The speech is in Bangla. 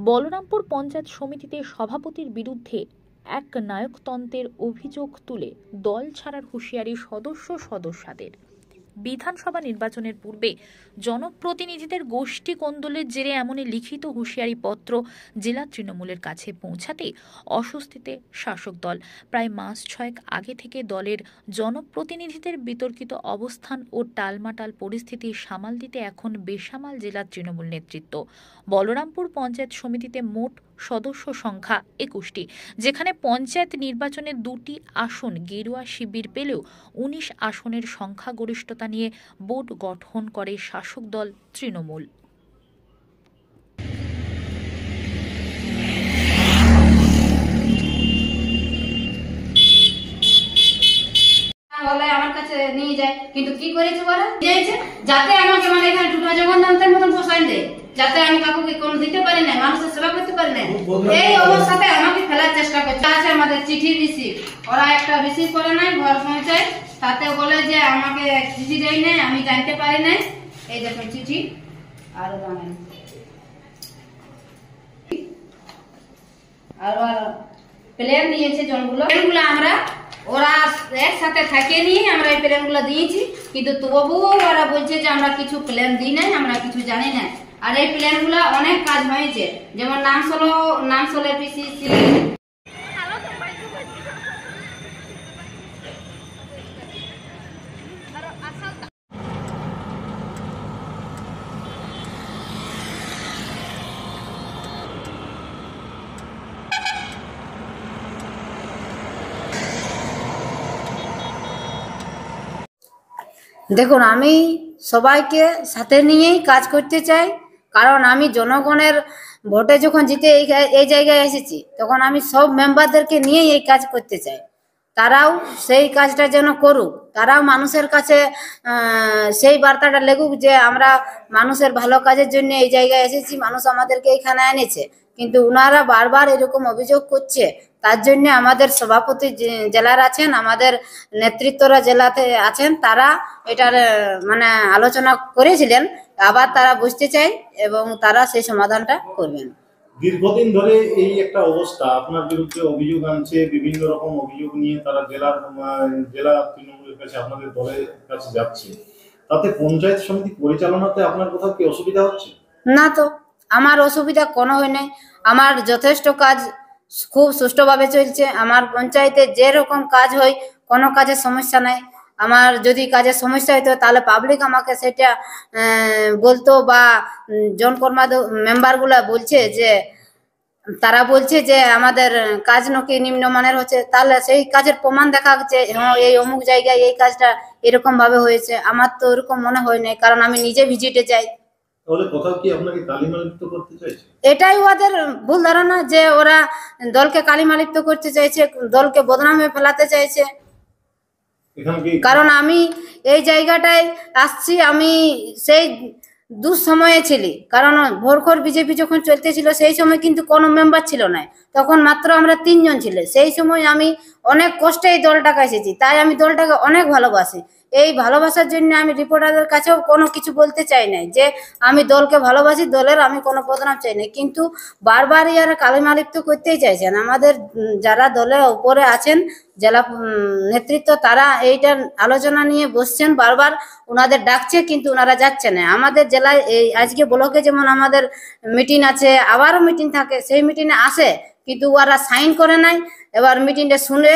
বলরামপুর পঞ্চায়েত সমিতিতে সভাপতির বিরুদ্ধে এক নায়কতন্ত্রের অভিযোগ তুলে দল ছাড়ার হুঁশিয়ারি সদস্যদের। বিধানসভা নির্বাচনের পূর্বে জনপ্রতিনিধিদের গোষ্ঠী কোন্দলের জেরে এমনই লিখিত হুঁশিয়ারি পত্র জেলা তৃণমূলের কাছে পৌঁছাতে অস্বস্তিতে শাসক দল। প্রায় মাস ছয়েক আগে থেকে দলের জনপ্রতিনিধিদের বিতর্কিত অবস্থান ও টালমাটাল পরিস্থিতি সামাল দিতে এখন বেসামাল জেলা তৃণমূল নেতৃত্ব। বলরামপুর পঞ্চায়েত সমিতিতে মোট সদস্য সংখ্যা 21টি, যেখানে পঞ্চায়েত নির্বাচনে 2টি আসন গেরুয়া শিবির পেলেও 19 আসনের সংখ্যাগরিষ্ঠতা নিয়ে বোর্ড গঠন করে শাসক দল তৃণমূল। আমার কাছে নিয়ে যায়, কিন্তু কি করেছে বলে যাতে আমাকে মানে এখানে দুটো জগন্নাথের মতন বসাই দেয়, যাতে আমি কাকুকে কোনো দিতে পারি না, মানুষের সেবা করতে পারি না। এই অবস্থাতে আমাকে ফেলার চেষ্টা করছে। আছে আমাদের চিঠি রিসিভ, ওরা একটা রিসিভ করে নাই ঘর পৌঁছায়, তাতে বলে যে আমাকে চিঠি দেয় নাই, আমি জানতে পারি নাই। এই দেখুন চিঠি, আর জানেন আর প্ল্যান দিয়েছে জনগুলো, এগুলো আমরা ওরা একসাথে থাকে নিয়ে আমরা এই প্ল্যান গুলো দিয়েছি, কিন্তু তবুও ওরা বলছে যে আমরা কিছু প্ল্যান দিই নাই, আমরা কিছু জানি না। আর এই প্ল্যান গুলা অনেক কাজ হয়েছে, যেমন নামসলে পিসিসি। দেখুন, আমি সবাইকে সাথে নিয়েই কাজ করতে চাই, কারণ আমি জনগণের ভোটে যখন জিতে এই জায়গায় এসেছি, তখন আমি সব মেম্বারদেরকে নিয়েই এই কাজ করতে চাই। তারাও সেই কাজটা যেন করুক, তারাও মানুষের কাছে সেই বার্তাটা লেগুক যে আমরা মানুষের ভালো কাজের জন্য এই জায়গায় এসেছি, মানুষ আমাদেরকে এখানে এনেছে। কিন্তু ওনারা বারবার এরকম অভিযোগ করছে, তার জন্য আমাদের সভাপতি জেলার আছেন, আমাদের নেতৃত্বরা জেলাতে আছেন, তারা এটার মানে আলোচনা করেছিলেন, আবার তারা বুঝতে চাই এবং তারা সেই সমাধানটা করবেন। দীর্ঘদিন ধরে এই একটা অবস্থা, আপনার বিরুদ্ধে অভিযোগ আনছে, বিভিন্ন রকম অভিযোগ নিয়ে তারা জেলা তৃণমূলের কাছে, আপনাদের দলের কাছে যাচ্ছে, তাতে পঞ্চায়েত সমিতি পরিচালনাতে আপনার কোথাও কি অসুবিধা হচ্ছে? না, তো আমার অসুবিধা কোনো হয় নাই, আমার যথেষ্ট কাজ খুব সুষ্ঠুভাবে চলছে। আমার পঞ্চায়েতে যেরকম কাজ হয়, কোনো কাজের সমস্যা নাই। আমার যদি কাজের সমস্যা হইতো তাহলে পাবলিক আমাকে সেটা বলতো, বা জনকর্মা মেম্বারগুলা বলছে যে, তারা বলছে যে আমাদের কাজ নাকি নিম্নমানের হচ্ছে, তাহলে সেই কাজের প্রমাণ দেখা যাচ্ছে, হ্যাঁ এই অমুক জায়গায় এই কাজটা এরকম ভাবে হয়েছে। আমার তো ওরকম মনে হয় নাই, কারণ আমি নিজে ভিজিটে যাই। তাহলে কোথাও কি আপনাকে কালিমালিপ্ত করতে চাইছে? এটাই ওদের ভুল ধারণা, যে ওরা দলকে কালিমালিপ্ত করতে চাইছে, দলকে বদনামে ফেলাতে চাইছে। কারণ আমি এই জায়গাটায় আসছি, আমি সেই দুঃসময়ে ছিলি, কারণ ভোরখর বিজেপি যখন চলতেছিল সেই সময় কিন্তু কোনো মেম্বার ছিল না, তখন মাত্র আমরা 3 জন ছিল। সেই সময় আমি অনেক কষ্টে এই দলটাকে এসেছি, তাই আমি দলটাকে অনেক ভালোবাসি। এই ভালোবাসার জন্য আমি রিপোর্টারদের কাছেও কোনো কিছু বলতে চাই নাই, যে আমি দলকে ভালোবাসি, দলের আমি কোনো বদনাম চাই নাই। কিন্তু বারবারই এরা কালিমালিপ্ত করতেই চাইছেন। আমাদের যারা দলের উপরে আছেন, জেলা নেতৃত্ব, তারা এইটার আলোচনা নিয়ে বসছেন, বারবার ওনাদের ডাকছে, কিন্তু ওনারা যাচ্ছে না। আমাদের জেলায় এই আজকে ব্লকে যেমন আমাদের মিটিং আছে, আবারও মিটিং থাকে, সেই মিটিংয়ে আসে, কিন্তু ওরা সাইন করে নাই। এবার মিটিংটা শুনে